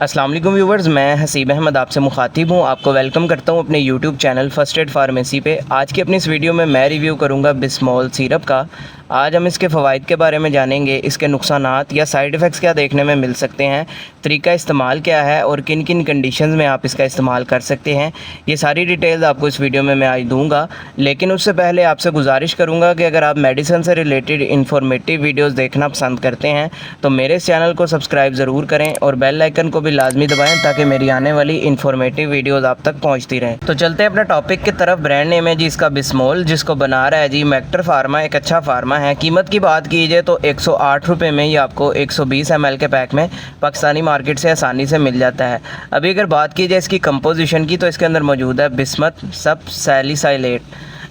अस्सलाम वालेकुम व्यूवर्स, मैं हसीब अहमद आपसे मुखातिब हूँ। आपको वेलकम करता हूँ अपने YouTube channel first aid pharmacy पे। आज की अपनी इस वीडियो में मैं रिव्यू करूँगा बिस्मॉल सिरप का। आज हम इसके फ़वाइद के बारे में जानेंगे, इसके नुकसानात या साइड इफ़ेक्ट्स क्या देखने में मिल सकते हैं, तरीका इस्तेमाल क्या है और किन किन कंडीशंस में आप इसका इस्तेमाल कर सकते हैं। ये सारी डिटेल्स आपको इस वीडियो में मैं आज दूँगा। लेकिन उससे पहले आपसे गुजारिश करूँगा कि अगर आप मेडिसिन से रिलेटेड इन्फॉर्मेटिव वीडियोज़ देखना पसंद करते हैं तो मेरे इस चैनल को सब्सक्राइब ज़रूर करें और बेल आइकन को भी लाजमी दबाएं ताकि मेरी आने वाली इन्फॉर्मेटिव वीडियोस आप तक पहुंचती रहें। तो चलते हैं अपने टॉपिक की तरफ। ब्रांड नेम है जी इसका बिस्मॉल, जिसको बना रहा है जी मैक्टर फार्मा, एक अच्छा फार्मा है। कीमत की बात की जाए तो 108 रुपये में ये आपको 120 ml के पैक में पाकिस्तानी मार्केट से आसानी से मिल जाता है। अभी अगर बात की जाए इसकी कंपोजिशन की तो इसके अंदर मौजूद है बिस्मथ सब सैलिसाइलेट।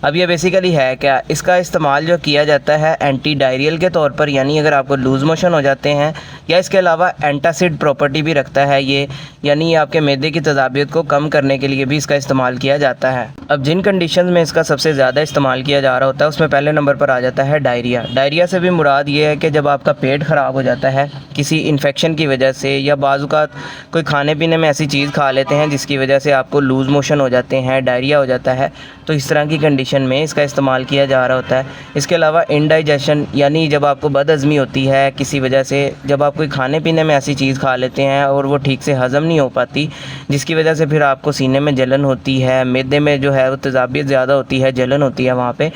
अब ये बेसिकली है क्या, इसका इस्तेमाल जो किया जाता है एंटी डायरियल के तौर पर, यानी अगर आपको लूज़ मोशन हो जाते हैं, या इसके अलावा एंटासिड प्रॉपर्टी भी रखता है ये, यानी आपके मैदे की तेज़ाबियत को कम करने के लिए भी इसका इस्तेमाल किया जाता है। अब जिन कंडीशन में इसका सबसे ज़्यादा इस्तेमाल किया जा रहा होता है उसमें पहले नंबर पर आ जाता है डायरिया। डायरिया से भी मुराद ये है कि जब आपका पेट ख़राब हो जाता है किसी इन्फेक्शन की वजह से, या बाज़-औक़ात कोई खाने पीने में ऐसी चीज़ खा लेते हैं जिसकी वजह से आपको लूज़ मोशन हो जाते हैं, डायरिया हो जाता है, तो इस तरह की कंडीशन में इसका इस्तेमाल किया जा रहा होता है। इसके अलावा इंडाइजेशन, यानी जब आपको बदहज़मी होती है किसी वजह से, जब आप कोई खाने पीने में ऐसी चीज़ खा लेते हैं और वो ठीक से हज़म नहीं हो पाती, जिसकी वजह से फिर आपको सीने में जलन होती है, मैदे में जो है वो तेज़ाबियत ज़्यादा होती है, जलन होती है वहाँ पे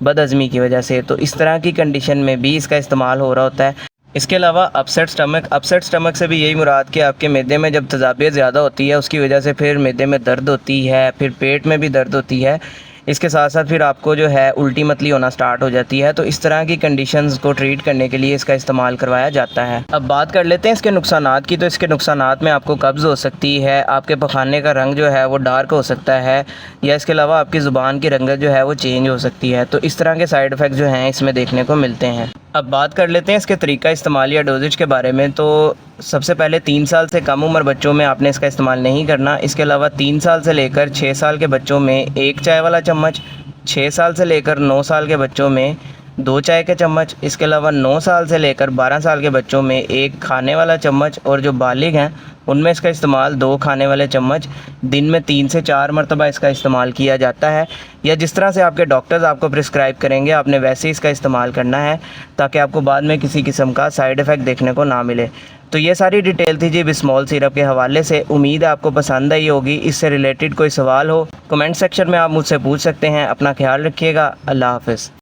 बदहज़मी की वजह से, तो इस तरह की कंडीशन में भी इसका इस्तेमाल हो रहा होता है। इसके अलावा अपसेट स्टमक से भी यही मुराद कि आपके मैदे में जब तेज़ाबियत ज़्यादा होती है उसकी वजह से फिर मैदे में दर्द होती है, फिर पेट में भी दर्द होती है, इसके साथ साथ फिर आपको जो है उल्टी मतली होना स्टार्ट हो जाती है। तो इस तरह की कंडीशंस को ट्रीट करने के लिए इसका इस्तेमाल करवाया जाता है। अब बात कर लेते हैं इसके नुकसानात की। तो इसके नुकसानात में आपको कब्ज़ हो सकती है, आपके पखाने का रंग जो है वो डार्क हो सकता है, या इसके अलावा आपकी ज़ुबान की रंगत जो है वो चेंज हो सकती है। तो इस तरह के साइड इफ़ेक्ट जो हैं इसमें देखने को मिलते हैं। अब बात कर लेते हैं इसके तरीका इस्तेमाल या डोजेज के बारे में। तो सबसे पहले 3 साल से कम उम्र बच्चों में आपने इसका इस्तेमाल नहीं करना। इसके अलावा 3 साल से लेकर 6 साल के बच्चों में 1 चाय वाला चम्मच, 6 साल से लेकर 9 साल के बच्चों में 2 चाय के चम्मच, इसके अलावा 9 साल से लेकर 12 साल के बच्चों में 1 खाने वाला चम्मच, और जो बालिग हैं उनमें इसका इस्तेमाल 2 खाने वाले चम्मच, दिन में 3 से 4 मरतबा इसका इस्तेमाल किया जाता है, या जिस तरह से आपके डॉक्टर्स आपको प्रिस्क्राइब करेंगे आपने वैसे ही इसका इस्तेमाल करना है ताकि आपको बाद में किसी किस्म का साइड इफ़ेक्ट देखने को ना मिले। तो ये सारी डिटेल थी जी बिस्मॉल सिरप के हवाले से। उम्मीद है आपको पसंद आई होगी। इससे रिलेटेड कोई सवाल हो कमेंट सेक्शन में आप मुझसे पूछ सकते हैं। अपना ख्याल रखिएगा। अल्लाह हाफ़िज़।